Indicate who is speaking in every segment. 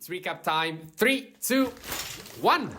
Speaker 1: It's recap time. 3, 2, 1.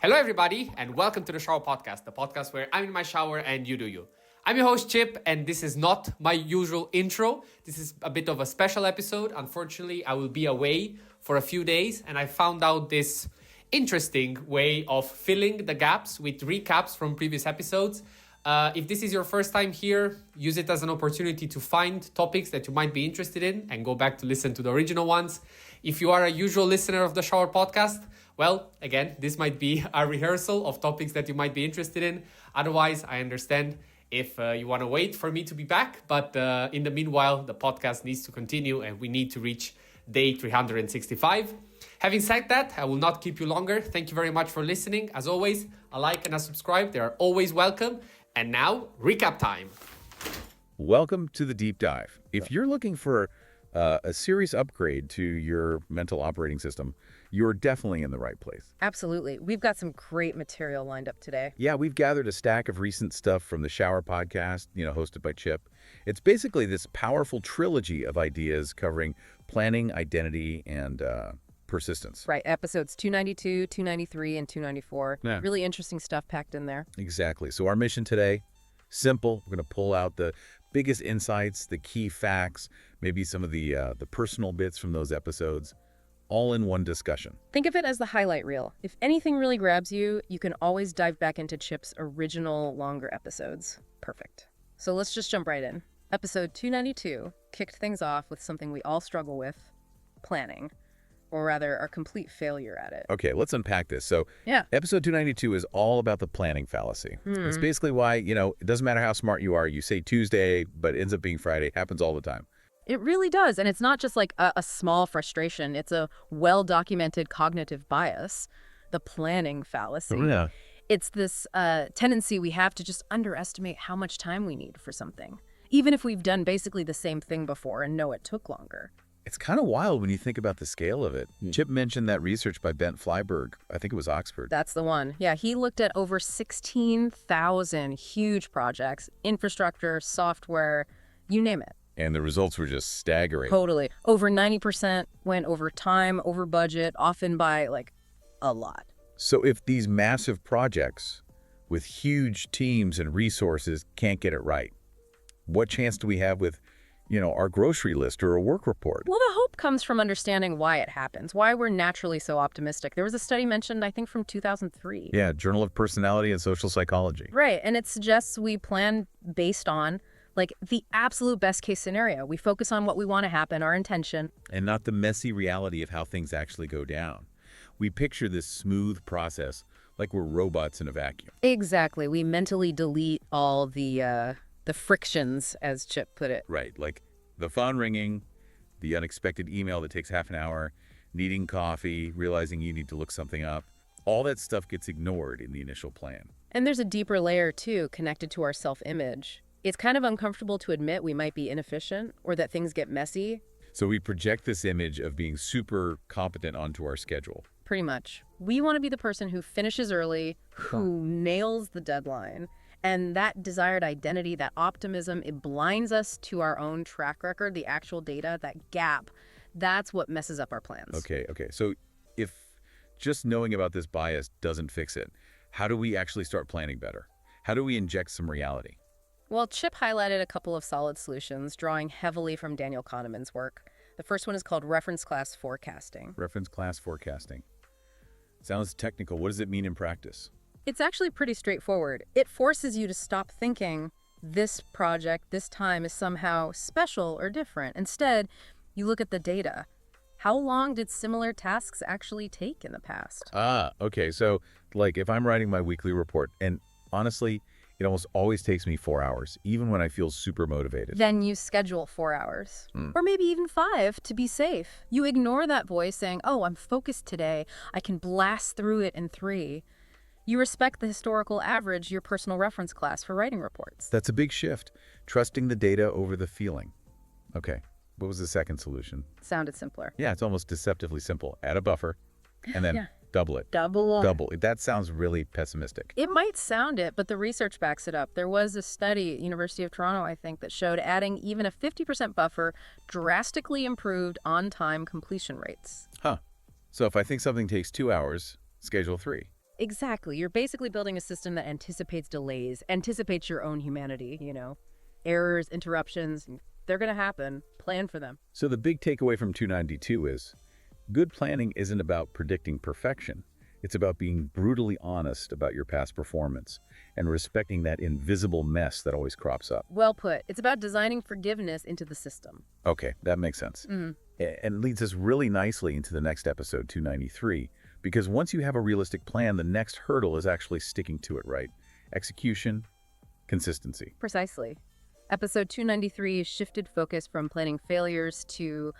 Speaker 1: Hello, everybody, and welcome to the Shower Podcast, the podcast where I'm in my shower and you do you. I'm your host, Chip, and this is not my usual intro. This is a bit of a special episode. Unfortunately, I will be away for a few days, and I found out this interesting way of filling the gaps with recaps from previous episodes. If this is your first time here, use it as an opportunity to find topics that you might be interested in and go back to listen to the original ones. If you are a usual listener of the Shower Podcast, well, again, this might be a rehearsal of topics that you might be interested in. Otherwise, I understand if you want to wait for me to be back. But in the meanwhile, the podcast needs to continue and we need to reach day 365. Having said that, I will not keep you longer. Thank you very much for listening. As always, a like and a subscribe. They are always welcome. And now, recap time.
Speaker 2: Welcome to the deep dive. If you're looking for a serious upgrade to your mental operating system, you're definitely in the right place.
Speaker 3: Absolutely. We've got some great material lined up today.
Speaker 2: Yeah, we've gathered a stack of recent stuff from the Shower Podcast, hosted by Chip. It's basically this powerful trilogy of ideas covering planning, identity, and persistence.
Speaker 3: Right. Episodes 292, 293, and 294.
Speaker 2: Yeah.
Speaker 3: Really interesting stuff packed in there.
Speaker 2: Exactly. So our mission today, simple. We're going to pull out the biggest insights, the key facts, maybe some of the personal bits from those episodes, all in one discussion.
Speaker 3: Think of it as the highlight reel. If anything really grabs you, you can always dive back into Chip's original longer episodes. Perfect. So let's just jump right in. Episode 292 kicked things off with something we all struggle with, planning. Or rather, our complete failure at it.
Speaker 2: Okay, let's unpack this. So,
Speaker 3: yeah.
Speaker 2: Episode 292 is all about the planning fallacy. It's basically why, it doesn't matter how smart you are. You say Tuesday, but it ends up being Friday. Happens all the time.
Speaker 3: It really does. And it's not just like a small frustration. It's a well-documented cognitive bias, the planning fallacy.
Speaker 2: Oh, yeah.
Speaker 3: It's this tendency we have to just underestimate how much time we need for something, even if we've done basically the same thing before and know it took longer.
Speaker 2: It's kind of wild when you think about the scale of it. Chip mentioned that research by Bent Flyberg. I think it was Oxford.
Speaker 3: That's the one. Yeah, he looked at over 16,000 huge projects, infrastructure, software, you name it.
Speaker 2: And the results were just staggering.
Speaker 3: Totally. Over 90% went over time, over budget, often by a lot.
Speaker 2: So if these massive projects with huge teams and resources can't get it right, what chance do we have with our grocery list or a work report?
Speaker 3: Well, the hope comes from understanding why it happens, why we're naturally so optimistic. There was a study mentioned, I think, from 2003.
Speaker 2: Yeah, Journal of Personality and Social Psychology.
Speaker 3: Right, and it suggests we plan based on, the absolute best case scenario. We focus on what we want to happen, our intention.
Speaker 2: And not the messy reality of how things actually go down. We picture this smooth process like we're robots in a vacuum.
Speaker 3: Exactly. We mentally delete all the frictions, as Chip put it.
Speaker 2: Right, like the phone ringing, the unexpected email that takes half an hour, needing coffee, realizing you need to look something up. All that stuff gets ignored in the initial plan.
Speaker 3: And there's a deeper layer, too, connected to our self-image. It's kind of uncomfortable to admit we might be inefficient or that things get messy.
Speaker 2: So we project this image of being super competent onto our schedule.
Speaker 3: Pretty much. We want to be the person who finishes early, who nails the deadline. And that desired identity, that optimism, it blinds us to our own track record, the actual data, that gap. That's what messes up our plans.
Speaker 2: Okay. So if just knowing about this bias doesn't fix it, how do we actually start planning better? How do we inject some reality?
Speaker 3: Well, Chip highlighted a couple of solid solutions, drawing heavily from Daniel Kahneman's work. The first one is called reference class forecasting.
Speaker 2: Reference class forecasting. Sounds technical. What does it mean in practice?
Speaker 3: It's actually pretty straightforward. It forces you to stop thinking this project, this time is somehow special or different. Instead, you look at the data. How long did similar tasks actually take in the past?
Speaker 2: Okay. So, if I'm writing my weekly report, and honestly, it almost always takes me 4 hours, even when I feel super motivated.
Speaker 3: Then you schedule 4 hours, or maybe even 5 to be safe. You ignore that voice saying, oh, I'm focused today. I can blast through it in 3. You respect the historical average, your personal reference class for writing reports.
Speaker 2: That's a big shift. Trusting the data over the feeling. Okay. What was the second solution?
Speaker 3: Sounded simpler.
Speaker 2: Yeah, it's almost deceptively simple. Add a buffer and then double it.
Speaker 3: Double.
Speaker 2: That sounds really pessimistic.
Speaker 3: It might sound it, but the research backs it up. There was a study at University of Toronto, I think, that showed adding even a 50% buffer drastically improved on-time completion rates.
Speaker 2: Huh. So if I think something takes 2 hours, schedule 3.
Speaker 3: Exactly. You're basically building a system that anticipates delays, anticipates your own humanity, errors, interruptions. They're going to happen. Plan for them.
Speaker 2: So the big takeaway from 292 is good planning isn't about predicting perfection. It's about being brutally honest about your past performance and respecting that invisible mess that always crops up.
Speaker 3: Well put. It's about designing forgiveness into the system.
Speaker 2: Okay, that makes sense. And leads us really nicely into the next episode, 293, because once you have a realistic plan, the next hurdle is actually sticking to it, right? Execution, consistency.
Speaker 3: Precisely. Episode 293 shifted focus from planning failures to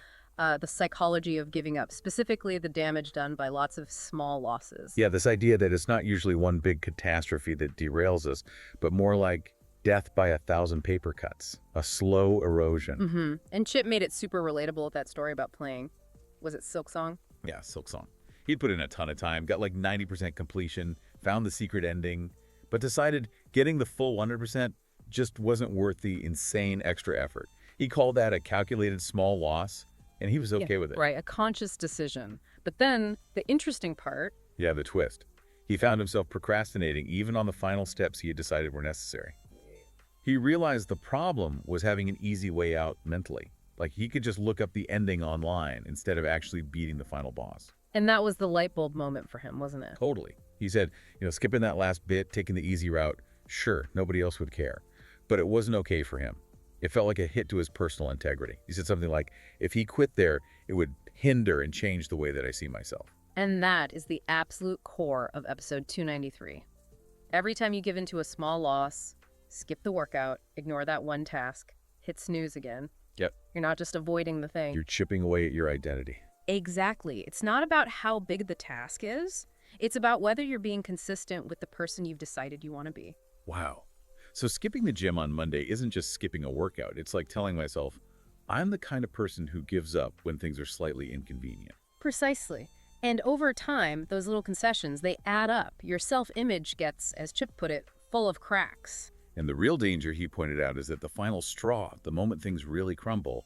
Speaker 3: the psychology of giving up, specifically the damage done by lots of small losses.
Speaker 2: Yeah, this idea that it's not usually one big catastrophe that derails us, but more like death by 1,000 paper cuts, a slow erosion.
Speaker 3: And Chip made it super relatable with that story about playing. Was it Silk Song?
Speaker 2: Yeah, Silk Song. He'd put in a ton of time, got like 90% completion, found the secret ending, but decided getting the full 100% just wasn't worth the insane extra effort. He called that a calculated small loss, and he was okay with it.
Speaker 3: Right, a conscious decision. But then the interesting part...
Speaker 2: Yeah, the twist. He found himself procrastinating even on the final steps he had decided were necessary. He realized the problem was having an easy way out mentally. Like he could just look up the ending online instead of actually beating the final boss.
Speaker 3: And that was the light bulb moment for him, wasn't it?
Speaker 2: Totally. He said, skipping that last bit, taking the easy route, sure, nobody else would care. But it wasn't okay for him. It felt like a hit to his personal integrity. He said something like, if he quit there, it would hinder and change the way that I see myself.
Speaker 3: And that is the absolute core of episode 293. Every time you give in to a small loss, skip the workout, ignore that one task, hit snooze again.
Speaker 2: Yep.
Speaker 3: You're not just avoiding the thing.
Speaker 2: You're chipping away at your identity.
Speaker 3: Exactly. It's not about how big the task is. It's about whether you're being consistent with the person you've decided you want to be.
Speaker 2: Wow. So skipping the gym on Monday isn't just skipping a workout. It's like telling myself, I'm the kind of person who gives up when things are slightly inconvenient.
Speaker 3: Precisely. And over time, those little concessions, they add up. Your self-image gets, as Chip put it, full of cracks.
Speaker 2: And the real danger, he pointed out, is that the final straw, the moment things really crumble,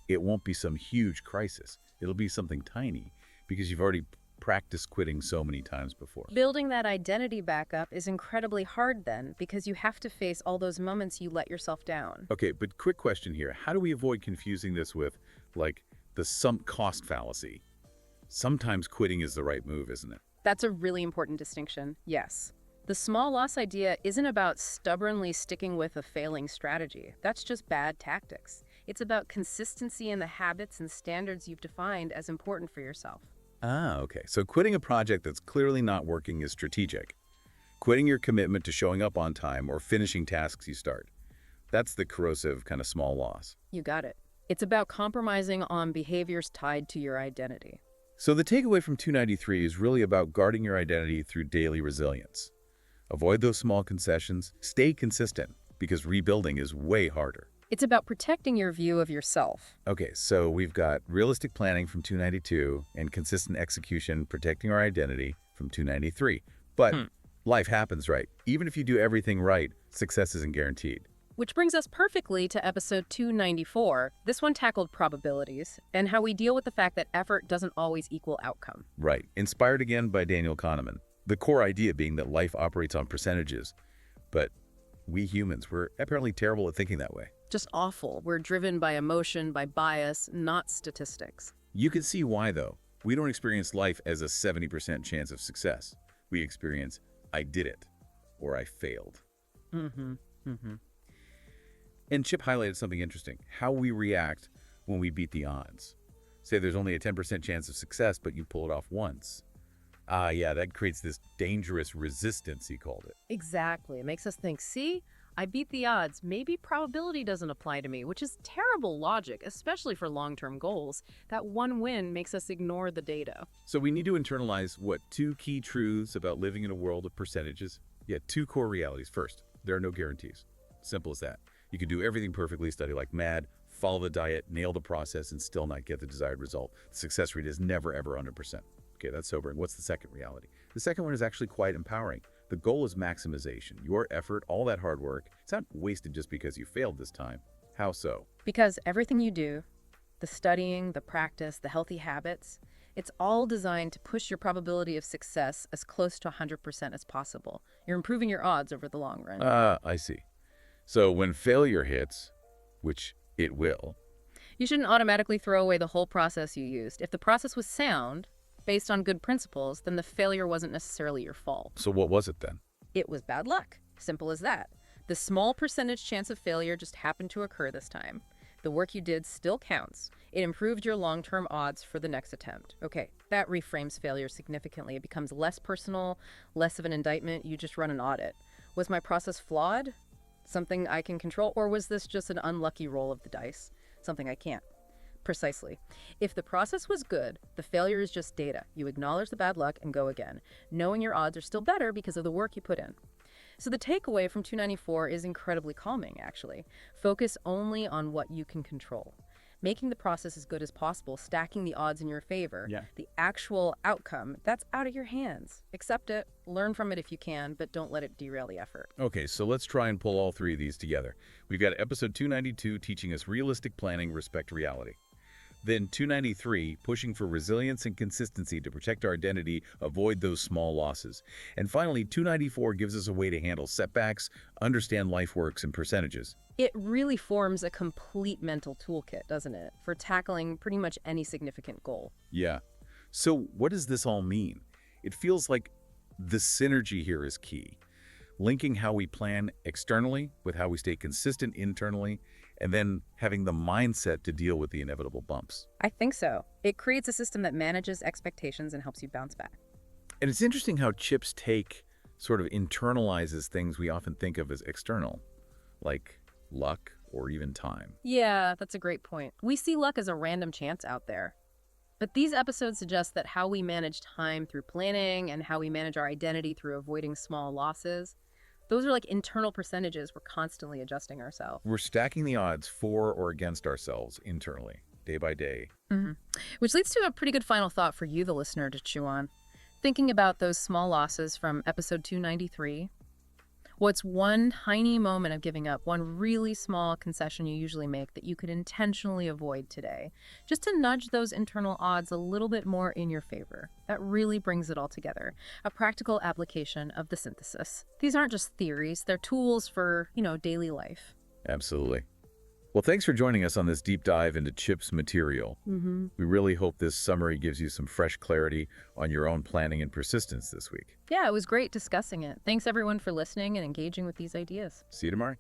Speaker 2: it won't be some huge crisis. It'll be something tiny because you've already practiced quitting so many times before.
Speaker 3: Building that identity back up is incredibly hard then because you have to face all those moments you let yourself down.
Speaker 2: Okay, but quick question here. How do we avoid confusing this with, like, the sunk cost fallacy? Sometimes quitting is the right move, isn't it?
Speaker 3: That's a really important distinction, yes. The small loss idea isn't about stubbornly sticking with a failing strategy. That's just bad tactics. It's about consistency in the habits and standards you've defined as important for yourself.
Speaker 2: Ah, okay. So quitting a project that's clearly not working is strategic. Quitting your commitment to showing up on time or finishing tasks you start. That's the corrosive kind of small loss.
Speaker 3: You got it. It's about compromising on behaviors tied to your identity.
Speaker 2: So the takeaway from 293 is really about guarding your identity through daily resilience. Avoid those small concessions. Stay consistent because rebuilding is way harder.
Speaker 3: It's about protecting your view of yourself.
Speaker 2: Okay, so we've got realistic planning from 292 and consistent execution protecting our identity from 293. But life happens, right? Even if you do everything right, success isn't guaranteed.
Speaker 3: Which brings us perfectly to episode 294. This one tackled probabilities and how we deal with the fact that effort doesn't always equal outcome.
Speaker 2: Right. Inspired again by Daniel Kahneman. The core idea being that life operates on percentages. But we humans, we're apparently terrible at thinking that way.
Speaker 3: Just awful. We're driven by emotion, by bias, not statistics.
Speaker 2: You can see why, though. We don't experience life as a 70% chance of success. We experience, I did it, or I failed. And Chip highlighted something interesting, how we react when we beat the odds. Say there's only a 10% chance of success, but you pull it off once. Yeah, that creates this dangerous resistance, he called it.
Speaker 3: Exactly. It makes us think, see, I beat the odds. Maybe probability doesn't apply to me, which is terrible logic, especially for long-term goals. That one win makes us ignore the data.
Speaker 2: So we need to internalize, two key truths about living in a world of percentages? Yeah, two core realities. First, there are no guarantees. Simple as that. You can do everything perfectly, study like mad, follow the diet, nail the process, and still not get the desired result. The success rate is never, ever 100%. Okay, that's sobering. What's the second reality? The second one is actually quite empowering. The goal is maximization. Your effort, all that hard work, it's not wasted just because you failed this time. How so?
Speaker 3: Because everything you do, the studying, the practice, the healthy habits, It's all designed to push your probability of success as close to 100% as possible. You're improving your odds over the long run.
Speaker 2: I see. So when failure hits, which it will,
Speaker 3: You shouldn't automatically throw away the whole process you used. If the process was sound, based on good principles, then the failure wasn't necessarily your fault.
Speaker 2: so what was it then?
Speaker 3: It was bad luck. Simple as that. The small percentage chance of failure just happened to occur this time. The work you did still counts. It improved your long-term odds for the next attempt. Okay, that reframes failure significantly. It becomes less personal, less of an indictment. You just run an audit. Was my process flawed? Something I can control? Or was this just an unlucky roll of the dice? Something I can't. Precisely. If the process was good, the failure is just data. You acknowledge the bad luck and go again, knowing your odds are still better because of the work you put in. So the takeaway from 294 is incredibly calming, actually. Focus only on what you can control. Making the process as good as possible, stacking the odds in your favor.
Speaker 2: Yeah.
Speaker 3: The actual outcome, that's out of your hands. Accept it, learn from it if you can, but don't let it derail the effort.
Speaker 2: Okay, so let's try and pull all three of these together. We've got episode 292 teaching us realistic planning, respect reality. Then 293, pushing for resilience and consistency to protect our identity, avoid those small losses. And finally, 294 gives us a way to handle setbacks, understand life works and percentages.
Speaker 3: It really forms a complete mental toolkit, doesn't it, for tackling pretty much any significant goal.
Speaker 2: Yeah. So what does this all mean? It feels like the synergy here is key. Linking how we plan externally with how we stay consistent internally, and then having the mindset to deal with the inevitable bumps.
Speaker 3: I think so. It creates a system that manages expectations and helps you bounce back.
Speaker 2: And it's interesting how Chip's take sort of internalizes things we often think of as external, like luck or even time.
Speaker 3: Yeah, that's a great point. We see luck as a random chance out there. But these episodes suggest that how we manage time through planning and how we manage our identity through avoiding small losses, those are like internal percentages we're constantly adjusting ourselves.
Speaker 2: We're stacking the odds for or against ourselves internally, day by day.
Speaker 3: Which leads to a pretty good final thought for you, the listener, to chew on. Thinking about those small losses from episode 293, what's one tiny moment of giving up, one really small concession you usually make that you could intentionally avoid today, just to nudge those internal odds a little bit more in your favor? That really brings it all together. A practical application of the synthesis. These aren't just theories, they're tools for, daily life.
Speaker 2: Absolutely. Well, thanks for joining us on this deep dive into Chip's material. We really hope this summary gives you some fresh clarity on your own planning and persistence this week.
Speaker 3: Yeah, it was great discussing it. Thanks everyone for listening and engaging with these ideas.
Speaker 2: See you tomorrow.